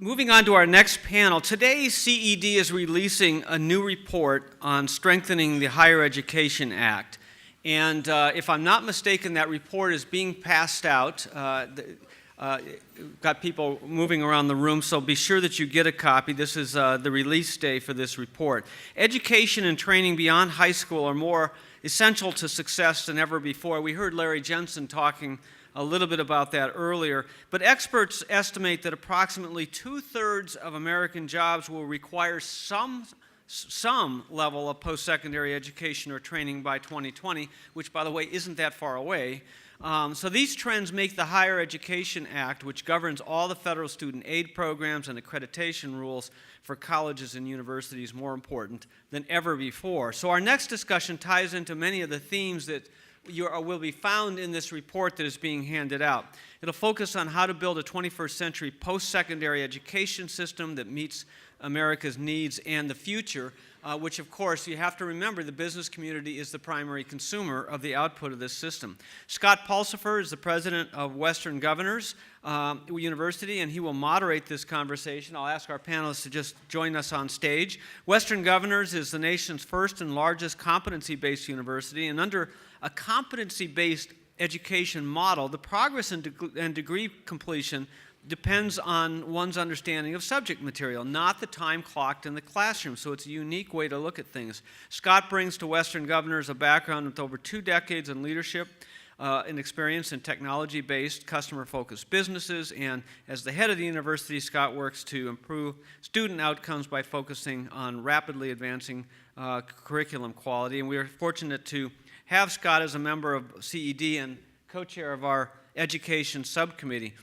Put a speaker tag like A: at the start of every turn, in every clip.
A: Moving on to our next panel, today CED is releasing a new report on strengthening the Higher Education Act. And if I'm not mistaken, that report is being passed out. Got people moving around the room, so be sure that you get a copy. This is the release day for this report. Education and training beyond high school are more essential to success than ever before. We heard Larry Jensen talking a little bit about that earlier, but experts estimate that approximately 2/3 of American jobs will require some level of post-secondary education or training by 2020, which, by the way, isn't that far away. So these trends make the Higher Education Act, which governs all the federal student aid programs and accreditation rules for colleges and universities, more important than ever before. So our next discussion ties into many of the themes that will be found in this report that is being handed out. It'll focus on how to build a 21st century post-secondary education system that meets America's needs and the future, which of course you have to remember the business community is the primary consumer of the output of this system. Scott Pulsipher is the president of Western Governors University, and he will moderate this conversation. I'll ask our panelists to just join us on stage. Western Governors is the nation's first and largest competency-based university, and under a competency-based education model, the progress and degree completion depends on one's understanding of subject material, not the time clocked in the classroom. So it's a unique way to look at things. Scott brings to Western Governors a background with over 2 decades in leadership and experience in technology-based, customer-focused businesses. And as the head of the university, Scott works to improve student outcomes by focusing on rapidly advancing curriculum quality. And we are fortunate to have Scott as a member of CED and co-chair of our education subcommittee.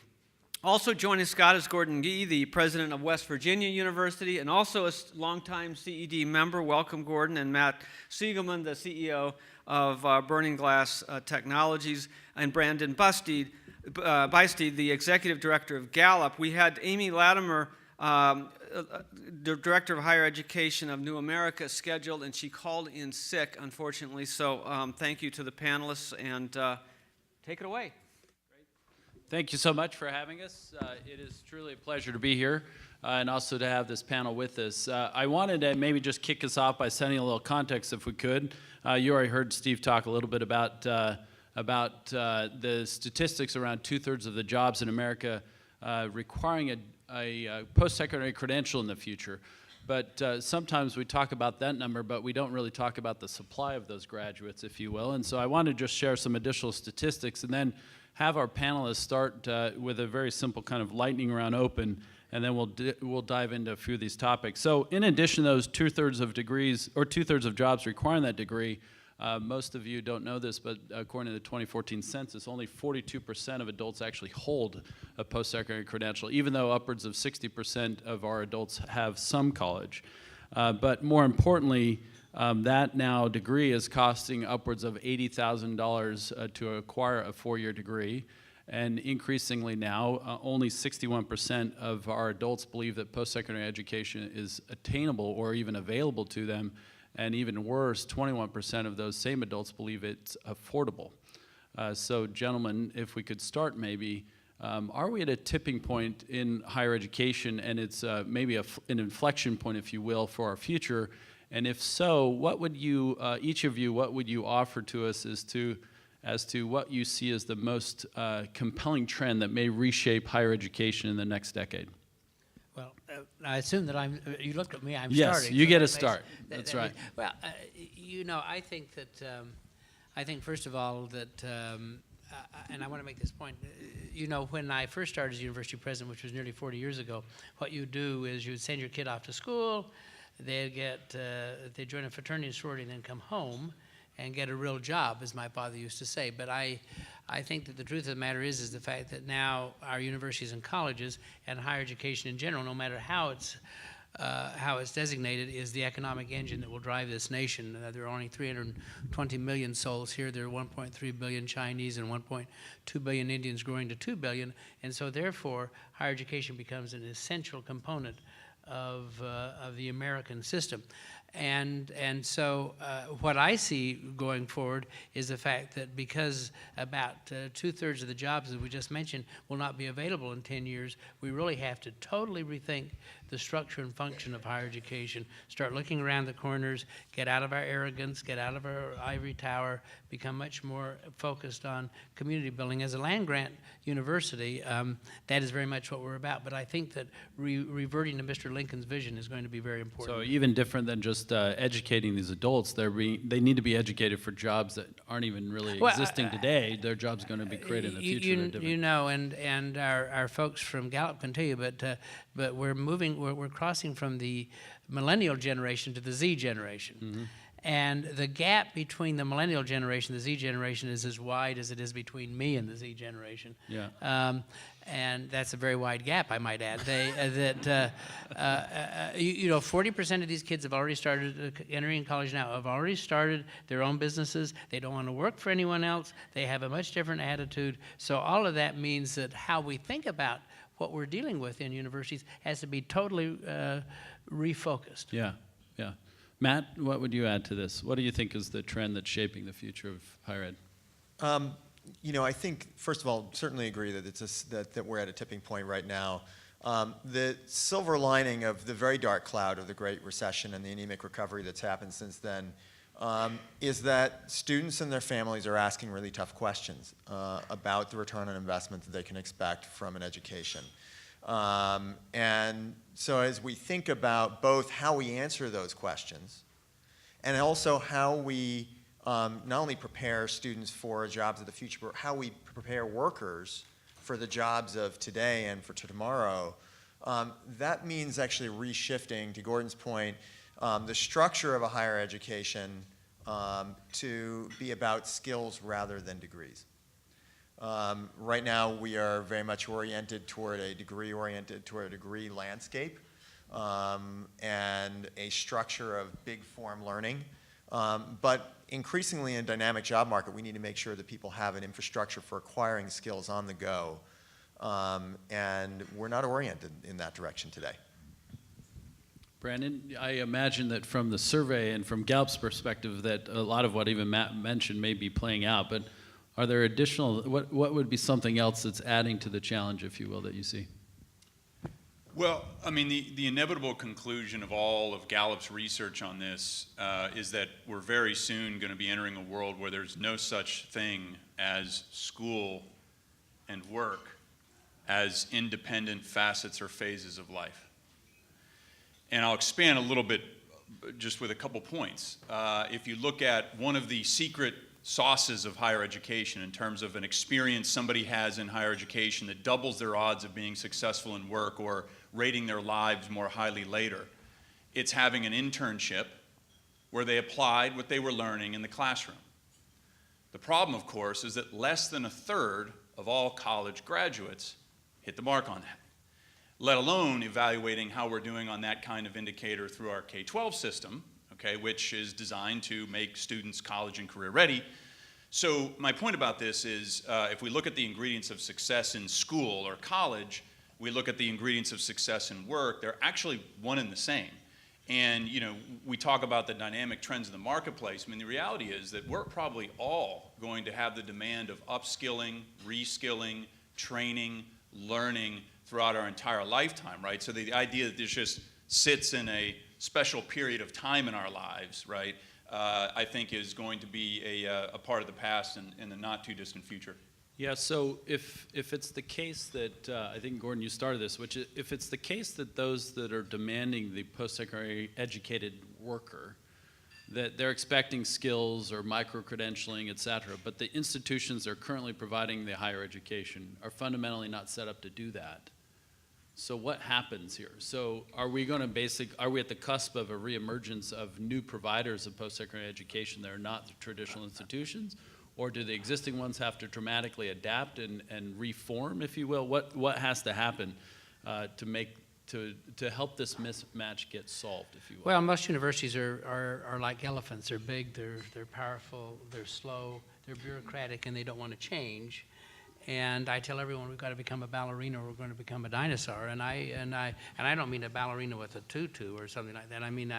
A: Also joining Scott is Gordon Gee, the president of West Virginia University, and also a longtime CED member. Welcome, Gordon. And Matt Sigelman, the CEO of Burning Glass Technologies, and Brandon Busteed, the executive director of Gallup. We had Amy Latimer, the director of higher education of New America, scheduled, and she called in sick, unfortunately. So thank you to the panelists, and take it away.
B: Thank you so much for having us. It is truly a pleasure to be here and also to have this panel with us. I wanted to maybe just kick us off by setting a little context, if we could. You already heard Steve talk a little bit about the statistics around 2/3 of the jobs in America requiring a post-secondary credential in the future. But sometimes we talk about that number, but we don't really talk about the supply of those graduates, if you will. And so I want to just share some additional statistics and then have our panelists start with a very simple kind of lightning round open, and then we'll dive into a few of these topics. So in addition to those 2/3 of degrees, or 2/3 of jobs requiring that degree, most of you don't know this, but according to the 2014 census, only 42% of adults actually hold a post-secondary credential, even though upwards of 60% of our adults have some college. But more importantly, that now degree is costing upwards of $80,000 to acquire a 4-year degree. And increasingly now, only 61% of our adults believe that post-secondary education is attainable or even available to them. And even worse, 21% of those same adults believe it's affordable. So gentlemen, if we could start maybe, are we at a tipping point in higher education, and it's maybe an inflection point, if you will, for our future? And if so, what would you, each of you, what would you offer to us as to what you see as the most compelling trend that may reshape higher education in the next decade?
C: Well, I assume that you looked at me, I'm
B: yes,
C: starting.
B: Yes, you
C: so
B: get a start. That's right.
C: Well, you know, I think first of all that, and I want to make this point, you know, when I first started as university president, which was nearly 40 years ago, what you do is you send your kid off to school, they join a fraternity and sorority and then come home and get a real job, as my father used to say. But I think that the truth of the matter is the fact that now our universities and colleges and higher education in general, no matter how it's designated, is the economic engine that will drive this nation. There are only 320 million souls here. There are 1.3 billion Chinese and 1.2 billion Indians growing to 2 billion. And so therefore, higher education becomes an essential component of the American system. And so what I see going forward is the fact that because about 2/3 of the jobs that we just mentioned will not be available in 10 years, we really have to totally rethink the structure and function of higher education, start looking around the corners, get out of our arrogance, get out of our ivory tower, become much more focused on community building. As a land-grant university, that is very much what we're about. But I think that reverting to Mr. Lincoln's vision is going to be very important.
B: So even different than just educating these adults, they need to be educated for jobs that aren't even really existing today. Their jobs going to be created in the future.
C: You know, and our folks from Gallup can tell you, but we're crossing from the millennial generation to the Z generation. Mm-hmm. And the gap between the millennial generation and the Z generation is as wide as it is between me and the Z generation. Yeah. And that's a very wide gap, I might add. 40% of these kids have already started entering college now, have already started their own businesses. They don't want to work for anyone else. They have a much different attitude. So all of that means that how we think about what we're dealing with in universities has to be totally refocused.
B: Yeah, yeah. Matt, what would you add to this? What do you think is the trend that's shaping the future of higher ed?
D: I think, first of all, certainly agree that that we're at a tipping point right now. The silver lining of the very dark cloud of the Great Recession and the anemic recovery that's happened since then is that students and their families are asking really tough questions about the return on investment that they can expect from an education. And so as we think about both how we answer those questions and also how we not only prepare students for jobs of the future, but how we prepare workers for the jobs of today and for tomorrow, that means actually reshifting, to Gordon's point, the structure of a higher education to be about skills rather than degrees. Right now, we are very much oriented toward a degree landscape and a structure of big form learning. But increasingly in a dynamic job market, we need to make sure that people have an infrastructure for acquiring skills on the go. And we're not oriented in that direction today.
B: Brandon, I imagine that from the survey and from Gallup's perspective that a lot of what even Matt mentioned may be playing out, but are there additional, what would be something else that's adding to the challenge, if you will, that you see?
E: Well, I mean, the inevitable conclusion of all of Gallup's research on this is that we're very soon going to be entering a world where there's no such thing as school and work as independent facets or phases of life. And I'll expand a little bit just with a couple points. If you look at one of the secret sauces of higher education in terms of an experience somebody has in higher education that doubles their odds of being successful in work or rating their lives more highly later, it's having an internship where they applied what they were learning in the classroom. The problem, of course, is that less than 1/3 of all college graduates hit the mark on that, let alone evaluating how we're doing on that kind of indicator through our K-12 system, okay, which is designed to make students college and career ready. So my point about this is if we look at the ingredients of success in school or college, we look at the ingredients of success in work, they're actually one and the same. And we talk about the dynamic trends in the marketplace. I mean, the reality is that we're probably all going to have the demand of upskilling, reskilling, training, learning throughout our entire lifetime, right? So the idea that this just sits in a special period of time in our lives, right, I think is going to be a part of the past in the not too distant future.
B: Yeah, so if it's the case that, I think Gordon, you started this, which is, if it's the case that those that are demanding the post-secondary educated worker, that they're expecting skills or micro-credentialing, et cetera, but the institutions that are currently providing the higher education are fundamentally not set up to do that. So what happens here? So are we at the cusp of a reemergence of new providers of post-secondary education that are not the traditional institutions? Or do the existing ones have to dramatically adapt and reform, if you will? What has to happen to help this mismatch get solved, if you will?
C: Well, most universities are like elephants. They're big, they're powerful, they're slow, they're bureaucratic, and they don't want to change. And I tell everyone we've got to become a ballerina or we're going to become a dinosaur. And I don't mean a ballerina with a tutu or something like that. I mean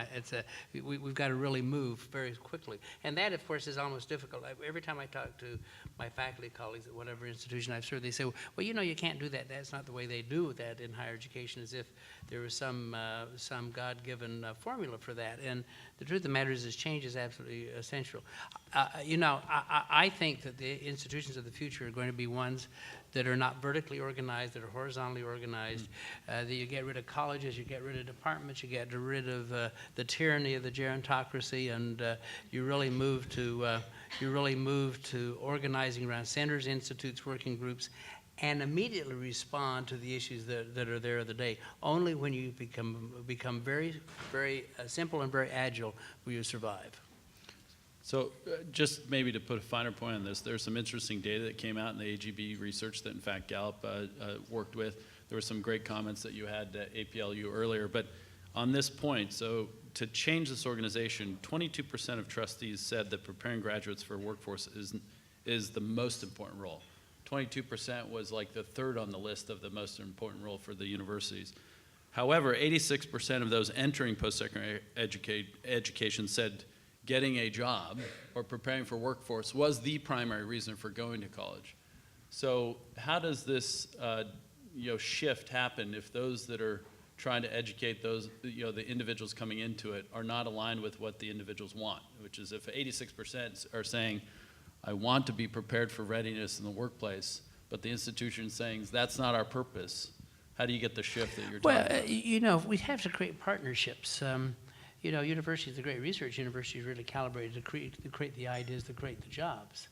C: we've got to really move very quickly. And that, of course, is almost difficult. Every time I talk to my faculty colleagues at whatever institution I've served, they say, well, you know, you can't do that. That's not the way they do that in higher education, as if there was some God-given formula for that. And the truth of the matter is change is absolutely essential. You know, I think that the institutions of the future are going to be ones that are not vertically organized, that are horizontally organized, that you get rid of colleges, you get rid of departments, you get rid of the tyranny of the gerontocracy, and you really move to organizing around centers, institutes, working groups, and immediately respond to the issues that are there of the day. Only when you become very, very simple and very agile will you survive.
B: So just maybe to put a finer point on this, there's some interesting data that came out in the AGB research that in fact Gallup worked with. There were some great comments that you had at APLU earlier, but on this point, so to change this organization, 22% of trustees said that preparing graduates for workforce is the most important role. 22% was like the third on the list of the most important role for the universities. However, 86% of those entering post-secondary education said getting a job or preparing for workforce was the primary reason for going to college. So how does this shift happen if those that are trying to educate those, the individuals coming into it are not aligned with what the individuals want, which is if 86% are saying, I want to be prepared for readiness in the workplace, but the institution is saying that's not our purpose, how do you get the shift that you're talking about?
C: Well, you know, we have to create partnerships. You know, universities are great research universities, really calibrated to create the ideas, to create the jobs.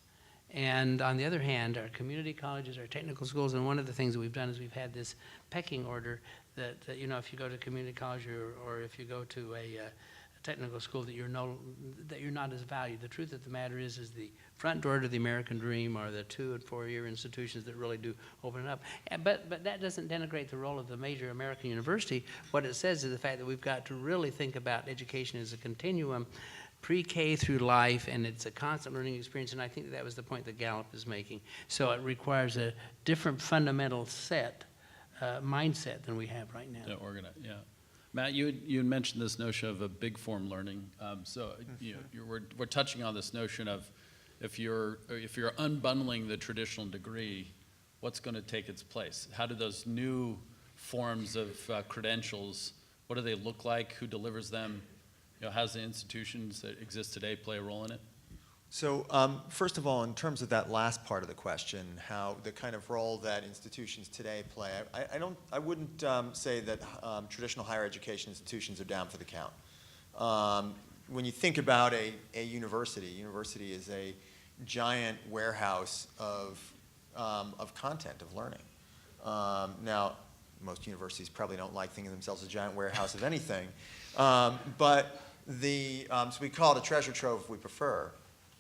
C: And on the other hand, our community colleges, our technical schools, and one of the things that we've done is we've had this pecking order that you know, if you go to community college or if you go to a technical school, that you're not as valued. The truth of the matter is the front door to the American dream are the 2- and 4-year institutions that really do open it up. But that doesn't denigrate the role of the major American university. What it says is the fact that we've got to really think about education as a continuum, pre-K through life, and it's a constant learning experience, and I think that was the point that Gallup is making. So it requires a different fundamental mindset than we have right now.
B: Yeah, organize, yeah. Matt, you had mentioned this notion of a big form learning. We're touching on this notion of if you're unbundling the traditional degree, what's going to take its place? How do those new forms of credentials, what do they look like? Who delivers them? How's the institutions that exist today play a role in it?
D: So first of all, in terms of that last part of the question, how the kind of role that institutions today play, I wouldn't say that traditional higher education institutions are down for the count. When you think about a university is a giant warehouse of content, of learning. Now, most universities probably don't like thinking of themselves as a giant warehouse of anything, but so we call it a treasure trove if we prefer.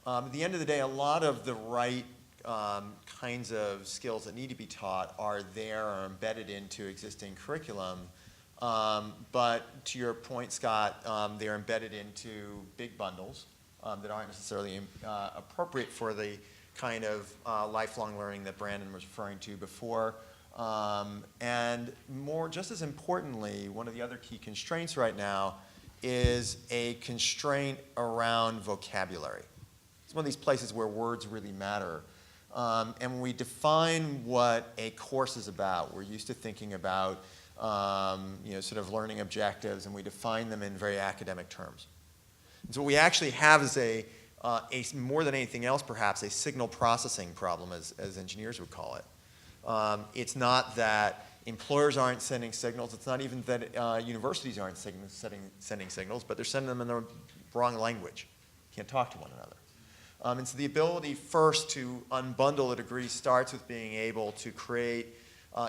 D: At the end of the day, a lot of the right kinds of skills that need to be taught are there or embedded into existing curriculum. But to your point, Scott, they're embedded into big bundles that aren't necessarily appropriate for the kind of lifelong learning that Brandon was referring to before. And just as importantly, one of the other key constraints right now is a constraint around vocabulary. It's one of these places where words really matter. And when we define what a course is about, we're used to thinking about sort of learning objectives, and we define them in very academic terms. And so what we actually have is a more than anything else, perhaps, a signal processing problem, as engineers would call it. It's not that employers aren't sending signals. It's not even that universities aren't sending signals, but they're sending them in the wrong language. Can't talk to one another. And so the ability first to unbundle a degree starts with being able to create,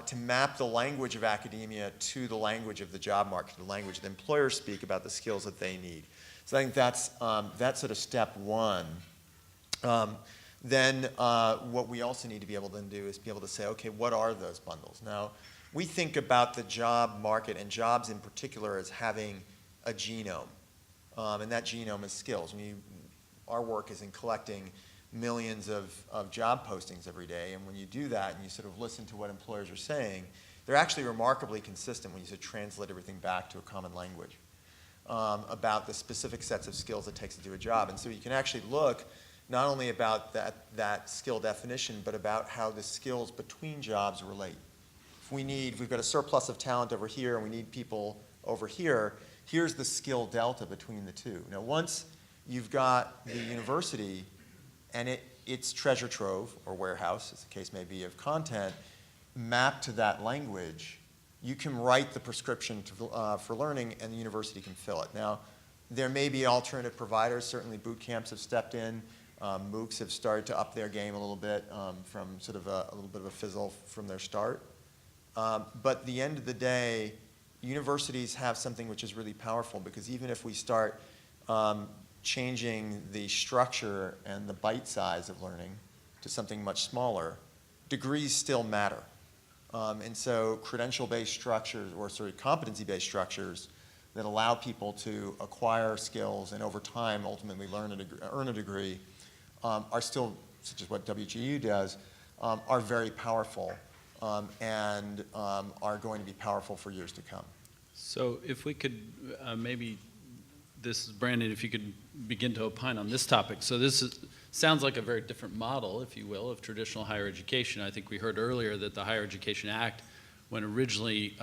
D: to map the language of academia to the language of the job market, the language that employers speak about the skills that they need. So I think that's sort of step one. Then what we also need to be able to do is be able to say, okay, what are those bundles? Now, we think about the job market and jobs in particular as having a genome, and that genome is skills. Our work is in collecting millions of job postings every day. And when you do that and you sort of listen to what employers are saying, they're actually remarkably consistent when you sort of translate everything back to a common language about the specific sets of skills it takes to do a job. And so you can actually look not only about that skill definition, but about how the skills between jobs relate. If we've got a surplus of talent over here and we need people over here, here's the skill delta between the two. Now, once you've got the university and its treasure trove, or warehouse, as the case may be, of content, mapped to that language, you can write the prescription for learning and the university can fill it. Now, there may be alternative providers. Certainly boot camps have stepped in. MOOCs have started to up their game a little bit from sort of a little bit of a fizzle from their start. But at the end of the day, universities have something which is really powerful, because even if we start changing the structure and the bite size of learning to something much smaller, degrees still matter. And so credential-based structures, or competency-based structures that allow people to acquire skills and over time ultimately earn a degree are still, such as what WGU does, are very powerful and are going to be powerful for years to come.
B: So if we could maybe, this is Brandon, if you could begin to opine on this topic. So sounds like a very different model, if you will, of traditional higher education. I think we heard earlier that the Higher Education Act, when originally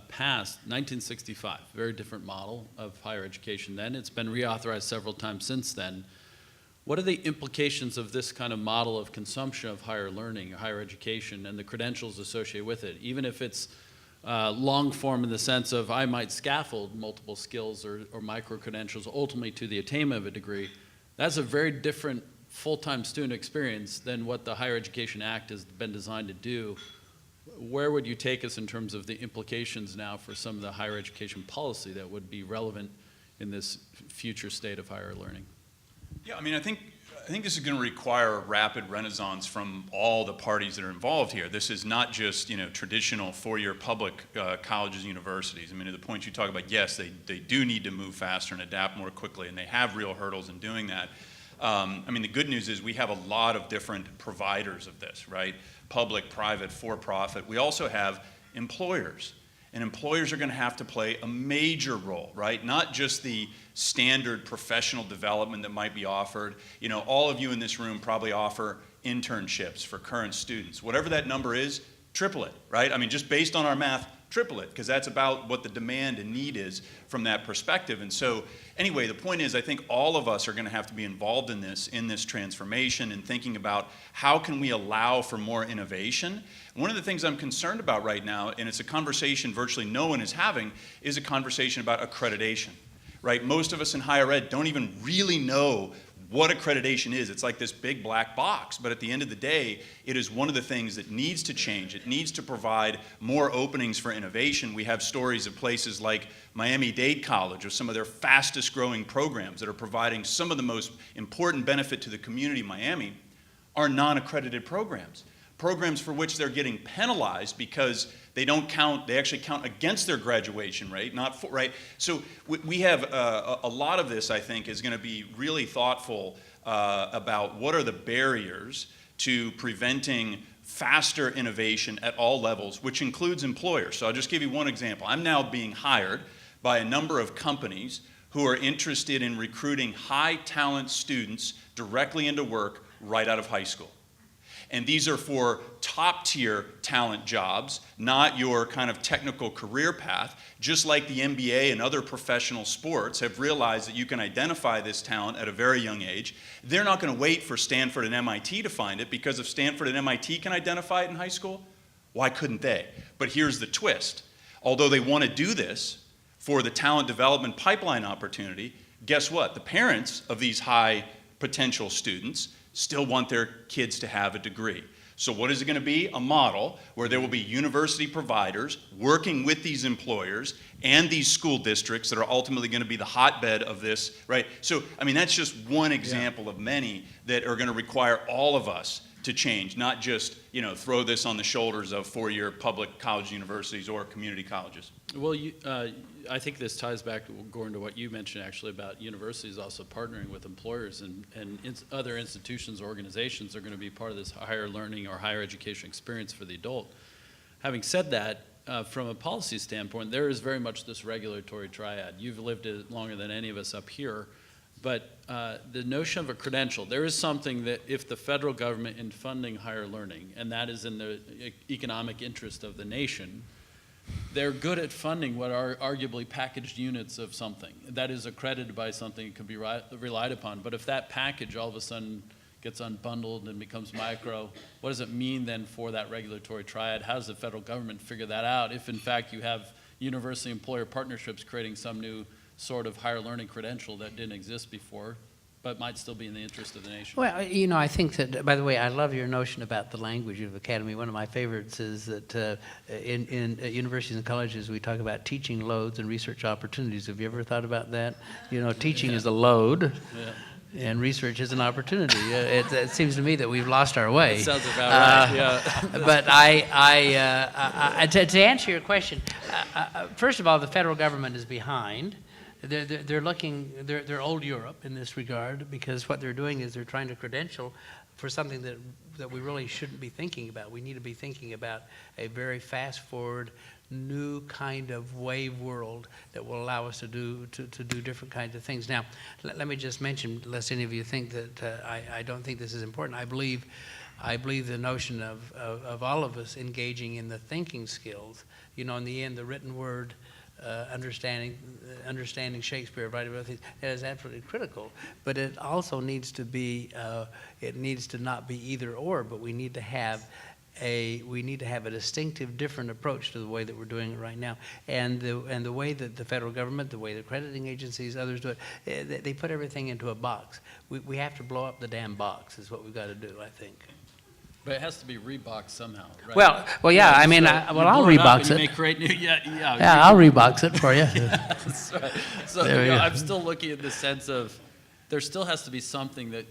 B: passed, 1965, very different model of higher education then. It's been reauthorized several times since then. What are the implications of this kind of model of consumption of higher learning, higher education, and the credentials associated with it? Even if it's long form in the sense of I might scaffold multiple skills or micro-credentials ultimately to the attainment of a degree, that's a very different full-time student experience than what the Higher Education Act has been designed to do. Where would you take us in terms of the implications now for some of the higher education policy that would be relevant in this future state of higher learning?
E: Yeah, I mean, I think this is going to require a rapid renaissance from all the parties that are involved here. This is not just, traditional four-year public colleges and universities. I mean, to the point you talk about, yes, they do need to move faster and adapt more quickly, and they have real hurdles in doing that. I mean, the good news is we have a lot of different providers of this, right? Public, private, for-profit. We also have employers. And employers are going to have to play a major role, right? Not just the standard professional development that might be offered. All of you in this room probably offer internships for current students. Whatever that number is, triple it, right? I mean, just based on our math, triple it, because that's about what the demand and need is from that perspective. And so, anyway, the point is, I think all of us are going to have to be involved in this transformation and thinking about how can we allow for more innovation. One of the things I'm concerned about right now, and it's a conversation virtually no one is having, is a conversation about accreditation, right? Most of us in higher ed don't even really know what accreditation is. It's like this big black box, but at the end of the day, it is one of the things that needs to change. It needs to provide more openings for innovation. We have stories of places like Miami-Dade College with some of their fastest growing programs that are providing some of the most important benefit to the community of Miami are non-accredited programs. Programs for which they're getting penalized because they don't count, they actually count against their graduation rate, not for, right? So we have a lot of this, I think, is going to be really thoughtful about what are the barriers to preventing faster innovation at all levels, which includes employers. So I'll just give you one example. I'm now being hired by a number of companies who are interested in recruiting high talent students directly into work right out of high school. And these are for top-tier talent jobs, not your kind of technical career path. Just like the NBA and other professional sports have realized that you can identify this talent at a very young age. They're not going to wait for Stanford and MIT to find it, because if Stanford and MIT can identify it in high school, why couldn't they? But here's the twist. Although they want to do this for the talent development pipeline opportunity, guess what? The parents of these high potential students still want their kids to have a degree. So what is it going to be? A model where there will be university providers working with these employers and these school districts that are ultimately going to be the hotbed of this, right? So, I mean, that's just one example of many that are going to require all of us to change, not just, throw this on the shoulders of four-year public college universities or community colleges.
B: Well, I think this ties back, Gordon, to what you mentioned actually about universities also partnering with employers and other institutions or organizations are going to be part of this higher learning or higher education experience for the adult. Having said that, from a policy standpoint, there is very much this regulatory triad. You've lived it longer than any of us up here, but the notion of a credential, there is something that if the federal government in funding higher learning, and that is in the economic interest of the nation, they're good at funding what are arguably packaged units of something that is accredited by something that can be relied upon. But if that package all of a sudden gets unbundled and becomes micro, what does it mean then for that regulatory triad? How does the federal government figure that out if in fact you have university employer partnerships creating some new sort of higher learning credential that didn't exist before, but might still be in the interest of the nation?
C: Well, I think that, by the way, I love your notion about the language of academy. One of my favorites is that in universities and colleges, we talk about teaching loads and research opportunities. Have you ever thought about that? Teaching is a load.
B: Yeah.
C: And research is an opportunity. It seems to me that we've lost our way.
B: That sounds about right, yeah.
C: But to answer your question, first of all, the federal government is behind. They're old Europe in this regard, because what they're doing is they're trying to credential for something that we really shouldn't be thinking about. We need to be thinking about a very fast forward, new kind of wave world that will allow us to do different kinds of things. Now, let me just mention, lest any of you think that I don't think this is important. I believe the notion of all of us engaging in the thinking skills. In the end, the written word, understanding Shakespeare, writing about things, that is absolutely critical. But it also needs to be, it needs to not be either or, but we need to have a distinctive, different approach to the way that we're doing it right now. And the way that the federal government, the way the accrediting agencies, others do it, they put everything into a box. We have to blow up the damn box is what we've got to do, I think.
B: But it has to be reboxed somehow, right?
C: Well, yeah. I mean, I'll rebox it.
B: You may create new,
C: yeah, I'll rebox it for you.
B: That's right. So I'm still looking at the sense of there still has to be something that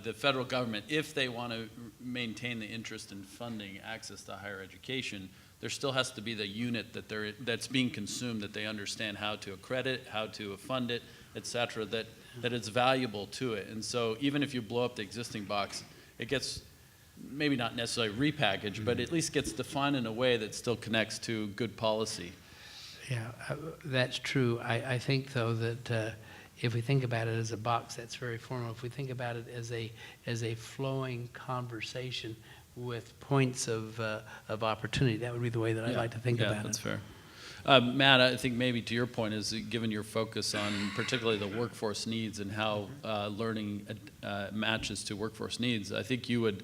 B: the federal government, if they want to maintain the interest in funding access to higher education, there still has to be the unit that's being consumed that they understand how to accredit, how to fund it, et cetera, that it's valuable to it. And so even if you blow up the existing box, it gets maybe not necessarily repackaged, but at least gets defined in a way that still connects to good policy.
C: Yeah, that's true. I think, though, that if we think about it as a box, that's very formal. If we think about it as a flowing conversation with points of opportunity, that would be the way that I like to think about it.
B: Yeah, that's fair. Matt, I think maybe to your point is given your focus on particularly the workforce needs and how learning matches to workforce needs, I think you would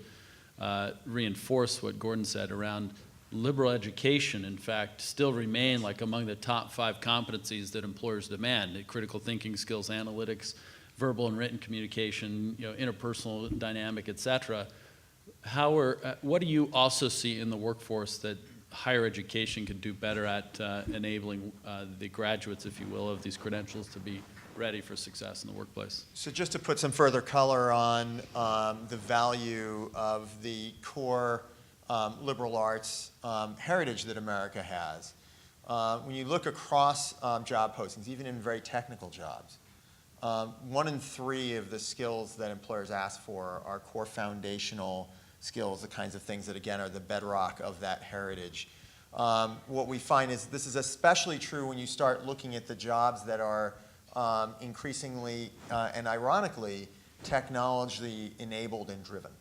B: reinforce what Gordon said around liberal education, in fact, still remain like among the top 5 competencies that employers demand: critical thinking skills, analytics, verbal and written communication, interpersonal dynamic, et cetera. What do you also see in the workforce that higher education could do better at enabling the graduates, if you will, of these credentials to be ready for success in the workplace?
D: So just to put some further color on the value of the core liberal arts heritage that America has. When you look across job postings, even in very technical jobs, 1 in 3 of the skills that employers ask for are core foundational skills, the kinds of things that, again, are the bedrock of that heritage. What we find is this is especially true when you start looking at the jobs that are increasingly and ironically technology enabled and driven.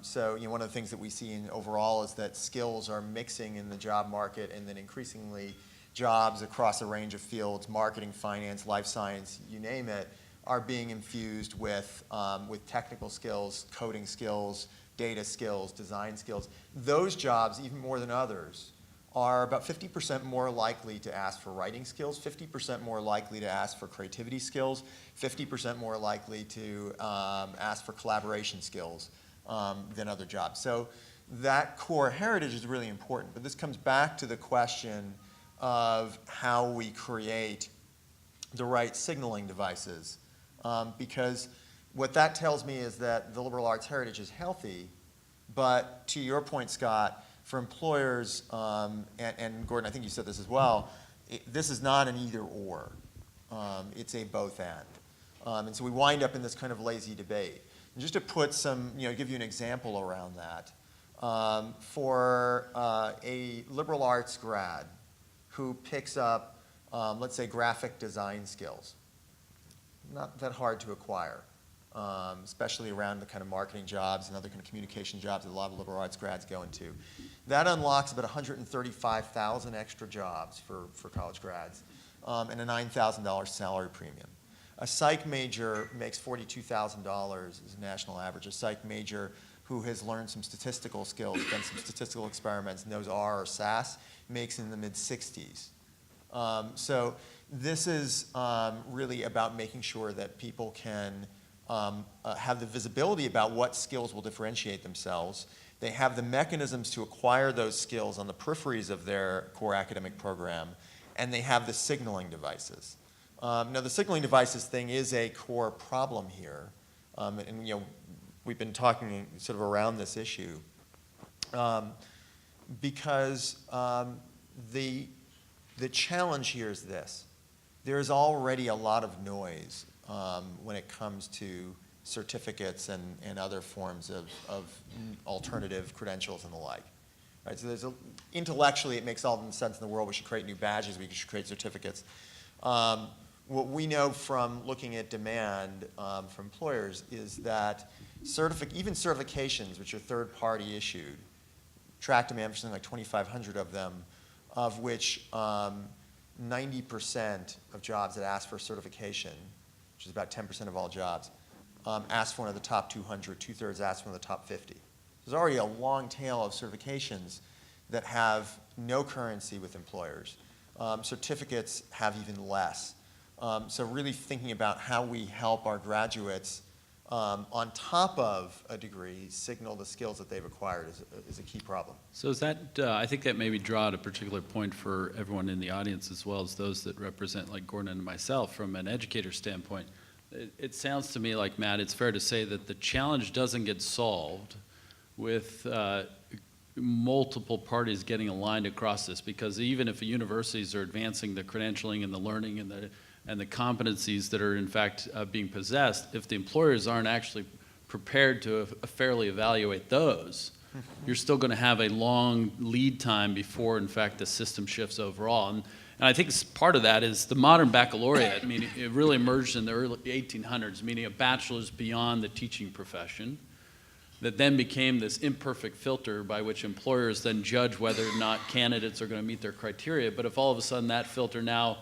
D: So one of the things that we see overall is that skills are mixing in the job market, and then increasingly jobs across a range of fields, marketing, finance, life science, you name it, are being infused with technical skills, coding skills, data skills, design skills. Those jobs, even more than others, are about 50% more likely to ask for writing skills, 50% more likely to ask for creativity skills, 50% more likely to ask for collaboration skills than other jobs. So that core heritage is really important. But this comes back to the question of how we create the right signaling devices. Because what that tells me is that the liberal arts heritage is healthy, but to your point, Scott, for employers, and Gordon, I think you said this as well, this is not an either or. It's a both and. And so we wind up in this kind of lazy debate. And just to put some, give you an example around that, for a liberal arts grad who picks up, let's say, graphic design skills, not that hard to acquire, especially around the kind of marketing jobs and other kind of communication jobs that a lot of liberal arts grads go into. That unlocks about 135,000 extra jobs for college grads and a $9,000 salary premium. A psych major makes $42,000 as a national average. A psych major who has learned some statistical skills, done some statistical experiments, knows R or SAS, makes in the mid-60s. So this is really about making sure that people can have the visibility about what skills will differentiate themselves. They have the mechanisms to acquire those skills on the peripheries of their core academic program, and they have the signaling devices. Now, the signaling devices thing is a core problem here, and we've been talking sort of around this issue because the challenge here is this. There is already a lot of noise when it comes to certificates and other forms of alternative credentials and the like. Right? So intellectually, it makes all the sense in the world. We should create new badges. We should create certificates. What we know from looking at demand from employers is that even certifications, which are third-party issued, track demand for something like 2,500 of them, of which 90% of jobs that ask for certification, which is about 10% of all jobs, ask for one of the top 200, two-thirds ask for one of the top 50. There's already a long tail of certifications that have no currency with employers. Certificates have even less. So really thinking about how we help our graduates on top of a degree signal the skills that they've acquired is a key problem.
B: So is that, I think that maybe draw at a particular point for everyone in the audience as well as those that represent like Gordon and myself from an educator standpoint. It sounds to me like, Matt, it's fair to say that the challenge doesn't get solved with multiple parties getting aligned across this, because even if universities are advancing the credentialing and the learning and the competencies that are in fact being possessed, if the employers aren't actually prepared to fairly evaluate those, you're still going to have a long lead time before in fact the system shifts overall. And I think part of that is the modern baccalaureate. I mean, it really emerged in the early 1800s, meaning a bachelor's beyond the teaching profession, that then became this imperfect filter by which employers then judge whether or not candidates are going to meet their criteria. But if all of a sudden that filter now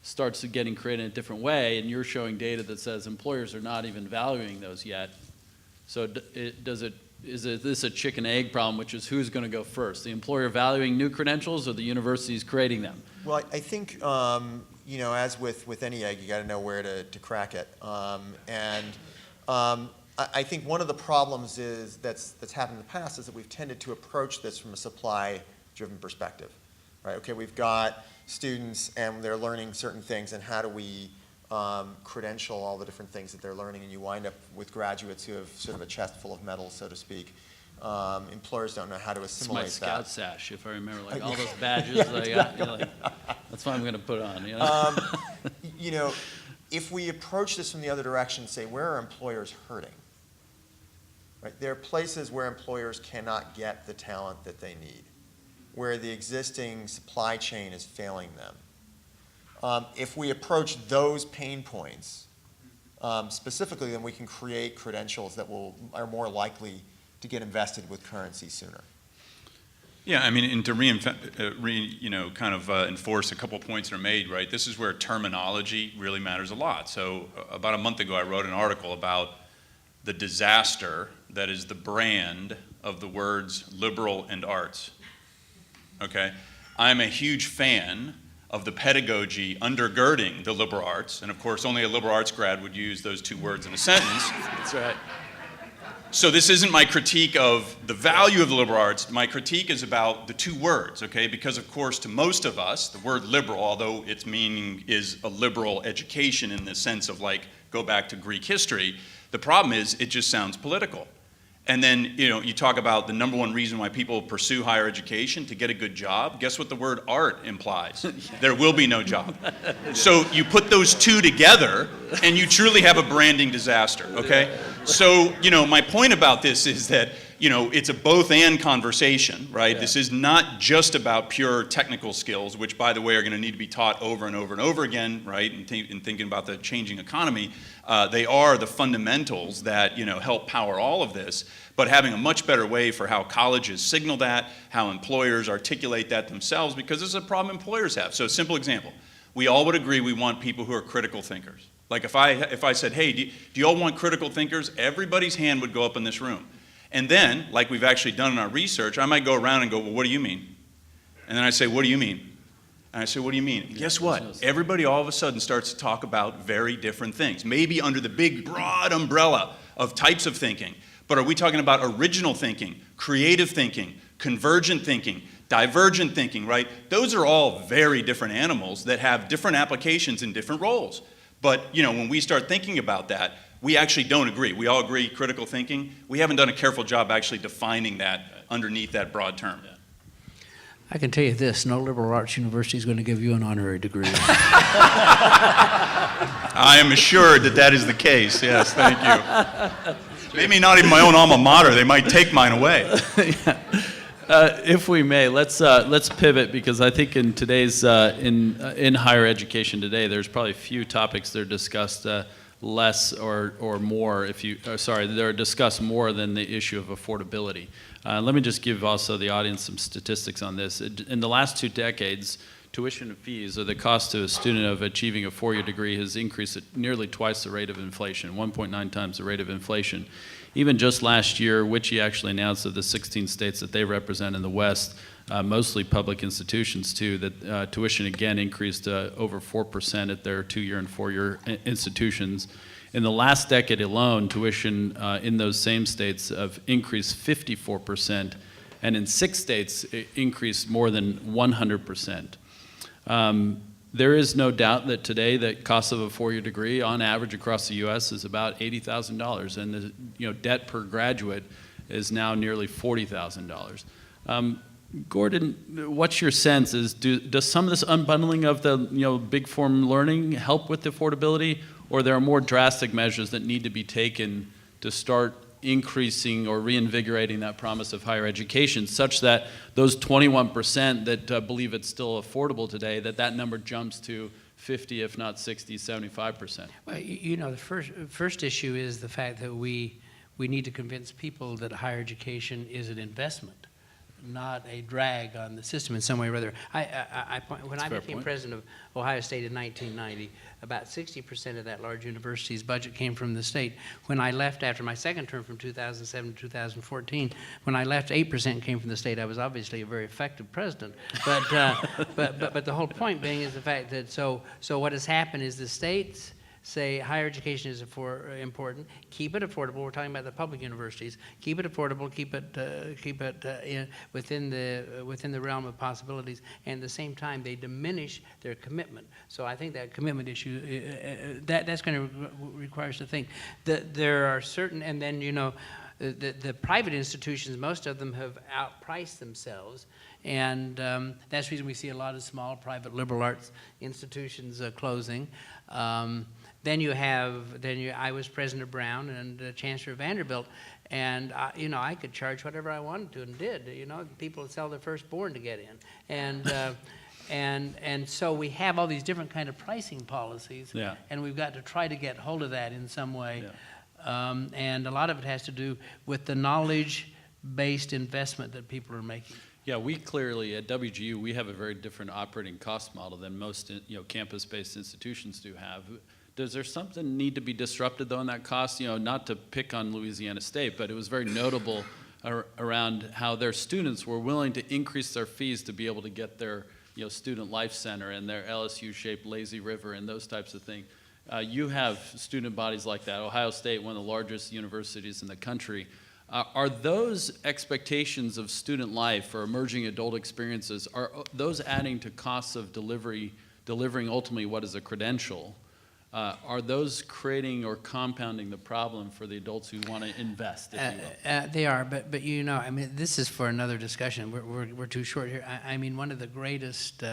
B: starts getting created in a different way, and you're showing data that says employers are not even valuing those yet, so is this a chicken egg problem, which is who's going to go first? The employer valuing new credentials or the universities creating them?
D: Well, I think, as with any egg, you got to know where to crack it. I think one of the problems that's happened in the past is that we've tended to approach this from a supply-driven perspective. Right? Okay, we've got students and they're learning certain things, and how do we credential all the different things that they're learning? And you wind up with graduates who have sort of a chest full of medals, so to speak. Employers don't know how to assimilate that.
B: It's my scout sash, if I remember, like all those badges I got. That's what I'm going to put on.
D: If we approach this from the other direction, say, where are employers hurting? Right? There are places where employers cannot get the talent that they need, where the existing supply chain is failing them. If we approach those pain points specifically, then we can create credentials that are more likely to get invested with currency sooner.
E: Yeah, I mean, and to enforce a couple points that are made, right? This is where terminology really matters a lot. So about a month ago, I wrote an article about the disaster that is the brand of the words liberal and arts. Okay, I'm a huge fan of the pedagogy undergirding the liberal arts, and of course, only a liberal arts grad would use those two words in a sentence.
B: That's right.
E: So this isn't my critique of the value of the liberal arts. My critique is about the two words, okay? Because of course, to most of us, the word liberal, although its meaning is a liberal education in the sense of like, go back to Greek history, The problem is it just sounds political. And then, you talk about the number one reason why people pursue higher education, to get a good job. Guess what the word art implies? There will be no job. So you put those two together, and you truly have a branding disaster, okay? So, my point about this is that, it's a both-and conversation, right?
B: Yeah.
E: This is not just about pure technical skills, which, by the way, are going to need to be taught over and over and over again, right? In thinking about the changing economy, they are the fundamentals that, help power all of this. But having a much better way for how colleges signal that, how employers articulate that themselves, because this is a problem employers have. So a simple example, we all would agree we want people who are critical thinkers. Like if I said, hey, do you all want critical thinkers? Everybody's hand would go up in this room. And then, like we've actually done in our research, I might go around and go, well, what do you mean? And then I say, what do you mean? And I say, what do you mean? And guess what? Everybody all of a sudden starts to talk about very different things, maybe under the big, broad umbrella of types of thinking. But are we talking about original thinking, creative thinking, convergent thinking, divergent thinking, right? Those are all very different animals that have different applications in different roles. But, when we start thinking about that, we actually don't agree. We all agree critical thinking. We haven't done a careful job actually defining that underneath that broad term.
C: I can tell you this, no liberal arts university is going to give you an honorary degree.
E: I am assured that is the case. Yes, thank you. Maybe not even my own alma mater. They might take mine away.
B: If we may, let's pivot, because I think in today's in higher education today, there's probably few topics that are discussed less or more. They're discussed more than the issue of affordability. Let me just give also the audience some statistics on this. In the last 2 decades, tuition and fees, or the cost to a student of achieving a 4-year degree, has increased at nearly twice the rate of inflation, 1.9 times the rate of inflation. Even just last year, WICHE actually announced of the 16 states that they represent in the West, mostly public institutions too, that tuition again increased over 4% at their 2-year and 4-year institutions. In the last decade alone, tuition in those same states have increased 54%, and in 6 states it increased more than 100%. There is no doubt that today the cost of a 4-year degree on average across the U.S. is about $80,000, and the debt per graduate is now nearly $40,000. Gordon, what's your sense? Does some of this unbundling of the big form learning help with affordability, or there are more drastic measures that need to be taken to start increasing or reinvigorating that promise of higher education, such that those 21% that believe it's still affordable today, that number jumps to 50, if not 60, 75%?
C: Well, the first issue is the fact that we need to convince people that higher education is an investment, not a drag on the system in some way or other. When I became president of Ohio State in 1990, about 60% of that large university's budget came from the state. When I left after my second term from 2007 to 2014, when I left, 8% came from the state. I was obviously a very effective president. But the whole point being is the fact that so what has happened is the states say higher education is important. Keep it affordable. We're talking about the public universities. Keep it affordable. Keep it within the realm of possibilities. And at the same time, they diminish their commitment. So I think that commitment issue that's going to require us to think that there are certain, and then the private institutions, most of them have outpriced themselves. And that's the reason we see a lot of small private liberal arts institutions closing. I was president of Brown and chancellor of Vanderbilt, and I could charge whatever I wanted to and did. People would sell their firstborn to get in, and so we have all these different kind of pricing policies, and we've got to try to get hold of that in some way. And a lot of it has to do with the knowledge-based investment that people are making.
B: Yeah, we clearly at WGU we have a very different operating cost model than most campus-based institutions do have. Does there something need to be disrupted though in that cost? Not to pick on Louisiana State, but it was very notable around how their students were willing to increase their fees to be able to get their student life center and their LSU-shaped lazy river and those types of things. You have student bodies like that. Ohio State, one of the largest universities in the country. Are those expectations of student life or emerging adult experiences, are those adding to costs of delivering ultimately what is a credential? Are those creating or compounding the problem for the adults who want to invest, if you will?
C: They are, but you know, I mean, this is for another discussion. We're too short here. I mean, one of the greatest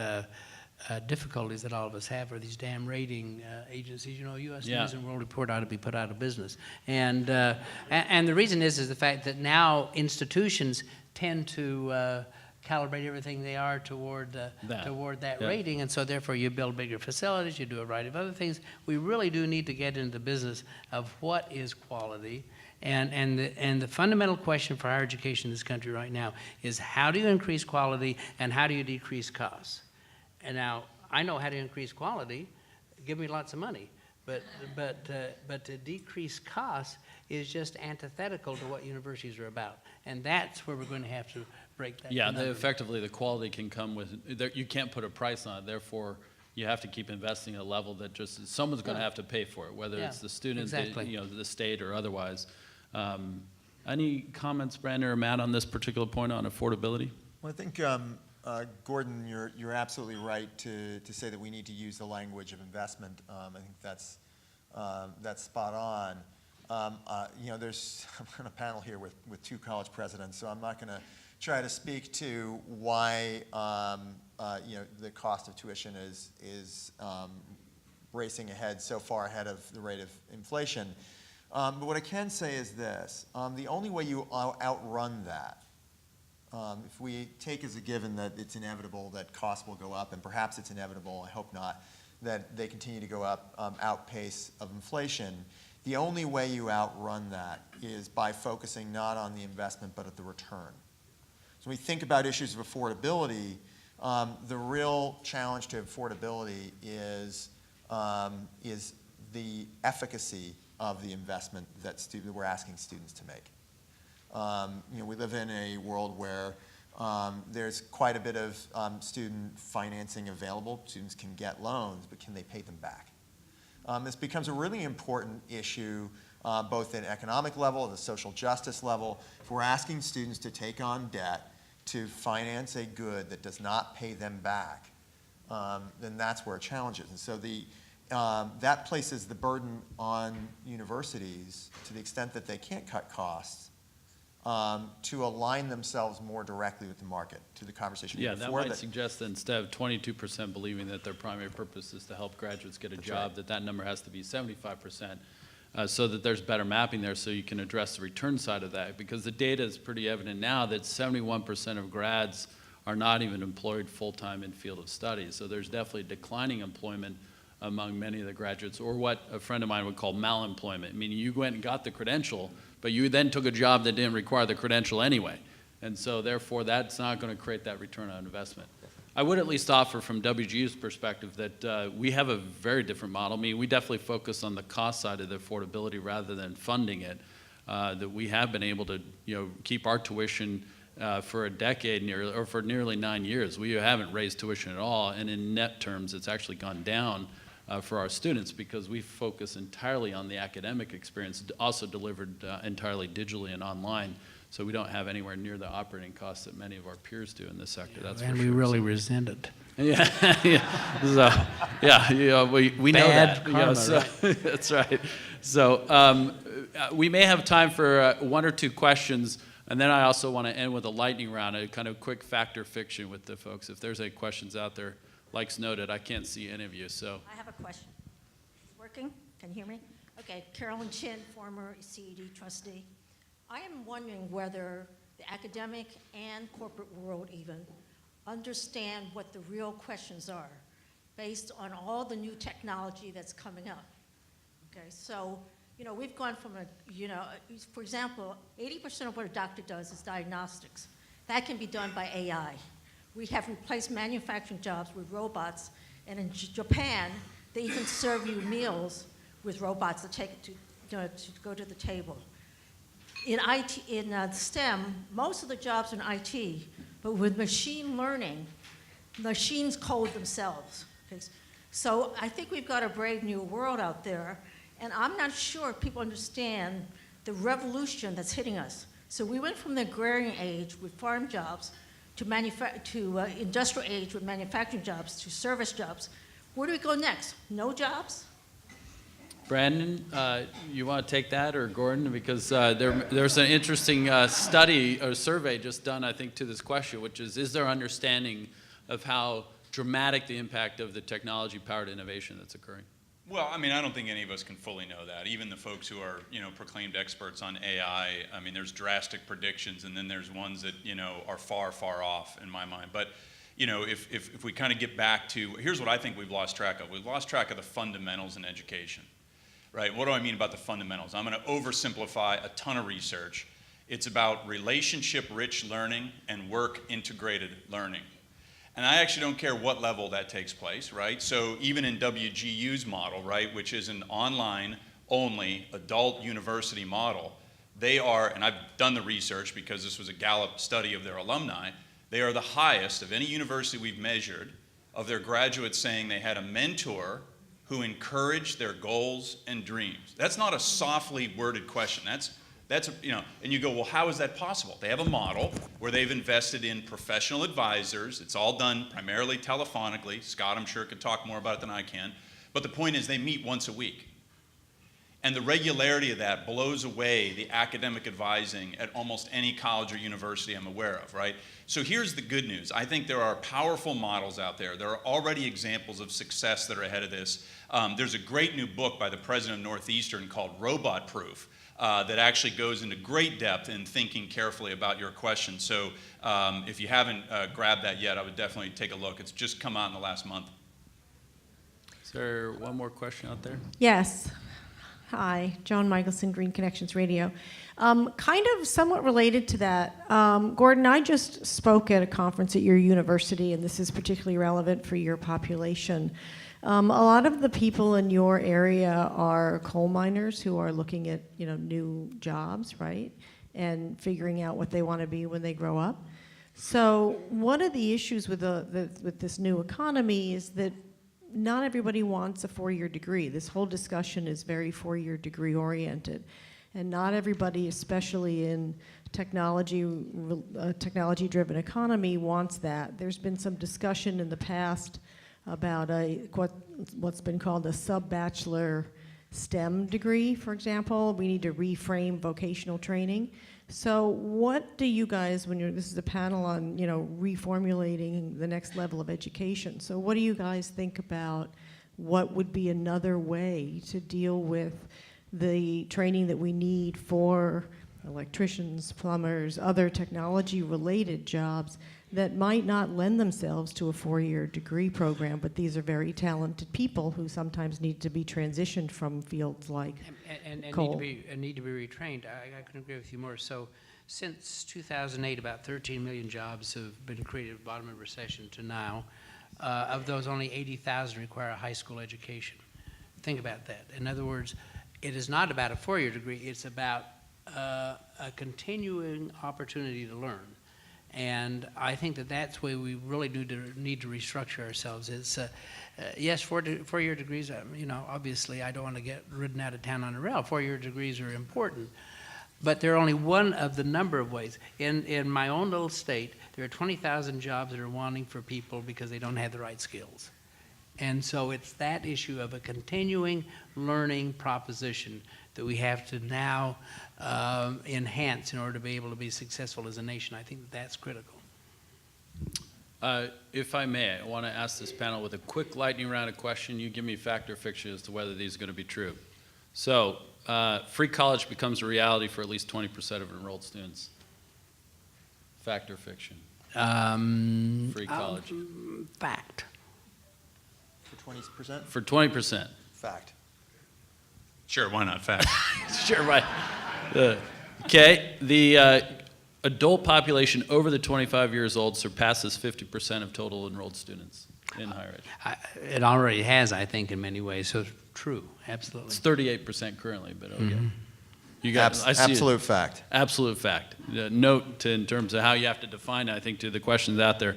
C: difficulties that all of us have are these damn rating agencies. You know, U.S.
B: Yeah.
C: News and World Report ought to be put out of business. And the reason is the fact that now institutions tend to calibrate everything they are toward that
B: Yeah.
C: rating, and so therefore you build bigger facilities, you do a variety of other things. We really do need to get into the business of what is quality, and the fundamental question for higher education in this country right now is how do you increase quality and how do you decrease costs? And now I know how to increase quality, give me lots of money, but to decrease costs is just antithetical to what universities are about, and that's where we're going to have to break that.
B: Yeah,
C: conundrum.
B: effectively the quality can come with, you can't put a price on it, therefore you have to keep investing at a level that just, someone's going to have to pay for it, whether
C: Yeah,
B: it's the student,
C: exactly.
B: you know, the state or otherwise. Any comments, Brandon or Matt, on this particular point on affordability?
D: Well, I think, Gordon, you're absolutely right to say that we need to use the language of investment. I think that's spot on. You know, I'm on a panel here with two college presidents, so I'm not going to try to speak to why you know, the cost of tuition is racing ahead, so far ahead of the rate of inflation. But what I can say is this: the only way you outrun that, if we take as a given that it's inevitable that costs will go up, and perhaps it's inevitable, I hope not, that they continue to go up, outpace of inflation, the only way you outrun that is by focusing not on the investment but at the return. So when we think about issues of affordability, the real challenge to affordability is the efficacy of the investment that we're asking students to make. You know, we live in a world where there's quite a bit of student financing available. Students can get loans, but can they pay them back? This becomes a really important issue both at economic level, at the social justice level. If we're asking students to take on debt to finance a good that does not pay them back, then that's where a challenge is. And so that places the burden on universities to the extent that they can't cut costs to align themselves more directly with the market, to the conversation
B: Yeah, that
D: before.
B: might suggest that instead of 22% believing that their primary purpose is to help graduates get a job,
D: right.
B: that number has to be 75%, so that there's better mapping there so you can address the return side of that. Because the data is pretty evident now that 71% of grads are not even employed full-time in field of study. So there's definitely declining employment among many of the graduates, or what a friend of mine would call malemployment, meaning you went and got the credential, but you then took a job that didn't require the credential anyway. And so therefore that's not going to create that return on investment. I would at least offer from WGU's perspective that we have a very different model. I mean, we definitely focus on the cost side of the affordability rather than funding it. That we have been able to, you know, keep our tuition for a decade, or for nearly 9 years. We haven't raised tuition at all, and in net terms, it's actually gone down for our students because we focus entirely on the academic experience, also delivered entirely digitally and online. So we don't have anywhere near the operating costs that many of our peers do in this sector. That's for
C: and
B: sure.
C: we really resent it.
B: Yeah, yeah. So, yeah, you know, we know
C: Bad
B: that.
C: karma,
B: You know, so,
C: right?
B: That's right. So we may have time for one or two questions, and then I also want to end with a lightning round, a kind of quick fact or fiction with the folks. If there's any questions out there, like's noted, I can't see any of you, so.
F: I have a question. Is it working? Can you hear me? Okay, Carolyn Chin, former CED trustee. I am wondering whether the academic and corporate world even understand what the real questions are based on all the new technology that's coming up. Okay, so, you know, we've gone from for example, 80% of what a doctor does is diagnostics. That can be done by AI. We have replaced manufacturing jobs with robots, and in Japan, they even serve you meals with robots that take it to go to the table. In IT, in STEM, most of the jobs are in IT, but with machine learning, machines code themselves. Okay? So I think we've got a brave new world out there, and I'm not sure if people understand the revolution that's hitting us. So we went from the agrarian age with farm jobs to industrial age with manufacturing jobs to service jobs. Where do we go next? No jobs?
B: Brandon, you want to take that, or Gordon? Because there's an interesting study or survey just done, I think, to this question, which is there understanding of how dramatic the impact of the technology-powered innovation that's occurring?
E: Well, I mean, I don't think any of us can fully know that. Even the folks who are, proclaimed experts on AI, I mean, there's drastic predictions, and then there's ones that, are far, far off in my mind. But, if we kind of get back to, here's what I think we've lost track of. We've lost track of the fundamentals in education, right? What do I mean about the fundamentals? I'm going to oversimplify a ton of research. It's about relationship-rich learning and work-integrated learning. And I actually don't care what level that takes place, right? So even in WGU's model, right, which is an online-only adult university model, they are, and I've done the research because this was a Gallup study of their alumni, they are the highest of any university we've measured of their graduates saying they had a mentor who encouraged their goals and dreams. That's not a softly worded question. That's and you go, well, how is that possible? They have a model where they've invested in professional advisors. It's all done primarily telephonically. Scott, I'm sure, could talk more about it than I can. But the point is they meet once a week. And the regularity of that blows away the academic advising at almost any college or university I'm aware of, right? So here's the good news. I think there are powerful models out there. There are already examples of success that are ahead of this. There's a great new book by the president of Northeastern called Robot Proof. That actually goes into great depth in thinking carefully about your question. So if you haven't grabbed that yet, I would definitely take a look. It's just come out in the last month.
B: Is there one more question out there?
G: Yes. Hi, Joan Michelson, Green Connections Radio. Kind of somewhat related to that, Gordon, I just spoke at a conference at your university, and this is particularly relevant for your population. A lot of the people in your area are coal miners who are looking at, new jobs, right? And figuring out what they want to be when they grow up. So one of the issues with with this new economy is that not everybody wants a four-year degree. This whole discussion is very four-year degree oriented. And not everybody, especially in technology-driven economy, wants that. There's been some discussion in the past about what's been called a sub-bachelor STEM degree, for example. We need to reframe vocational training. So what do you guys, this is a panel on, reformulating the next level of education. So what do you guys think about what would be another way to deal with the training that we need for electricians, plumbers, other technology-related jobs that might not lend themselves to a four-year degree program, but these are very talented people who sometimes need to be transitioned from fields like coal.
C: Need to be retrained. I couldn't agree with you more. So since 2008, about 13 million jobs have been created at the bottom of recession to now. Of those, only 80,000 require a high school education. Think about that. In other words, it is not about a four-year degree. It's about a continuing opportunity to learn. And I think that's where we really need to restructure ourselves. It's yes, four-year degrees. Obviously, I don't want to get ridden out of town on a rail. Four-year degrees are important, but they're only one of the number of ways. In my own little state, there are 20,000 jobs that are wanting for people because they don't have the right skills. And so it's that issue of a continuing learning proposition that we have to now enhance in order to be able to be successful as a nation. I think that's critical.
B: If I may, I want to ask this panel with a quick lightning round of question. You give me fact or fiction as to whether these are going to be true. So, free college becomes a reality for at least 20% of enrolled students. Fact or fiction? Free college.
C: Fact.
D: For 20%?
B: For 20%.
D: Fact.
E: Sure, why not? Fact.
B: Sure, right. Okay, the adult population over the 25 years old surpasses 50% of total enrolled students in higher education.
C: It already has, I think, in many ways. So it's true, absolutely.
B: It's 38% currently, but okay.
C: Mm-hmm.
B: You got I see
D: absolute fact.
B: Absolute fact. Note in terms of how you have to define it, I think, to the questions out there.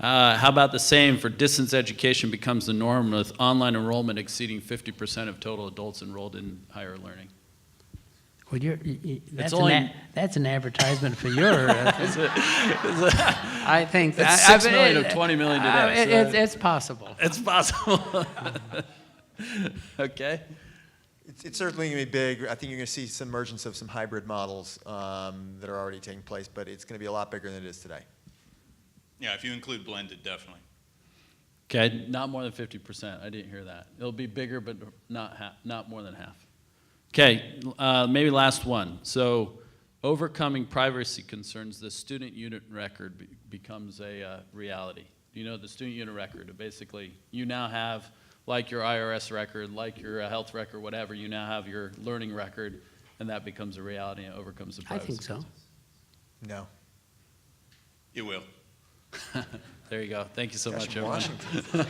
B: How about the same for distance education becomes the norm with online enrollment exceeding 50% of total adults enrolled in higher learning?
C: Well, that's an advertisement for your. I think
B: it's 6 million of 20 million today.
C: It's possible.
B: It's possible. Okay.
D: It's certainly going to be big. I think you're going to see some emergence of some hybrid models that are already taking place, but it's going to be a lot bigger than it is today.
E: Yeah, if you include blended, definitely.
B: Okay, not more than 50%. I didn't hear that. It'll be bigger, but not more than half. Okay, maybe last one. So, overcoming privacy concerns, the student unit record becomes a reality. You know, the student unit record, basically, you now have, like your IRS record, like your health record, whatever, you now have your learning record, and that becomes a reality and overcomes the
C: I
B: privacy
C: think so.
B: concerns.
D: No.
E: It will.
B: There you go. Thank you so
D: Gosh,
B: much, everyone.
D: Washington.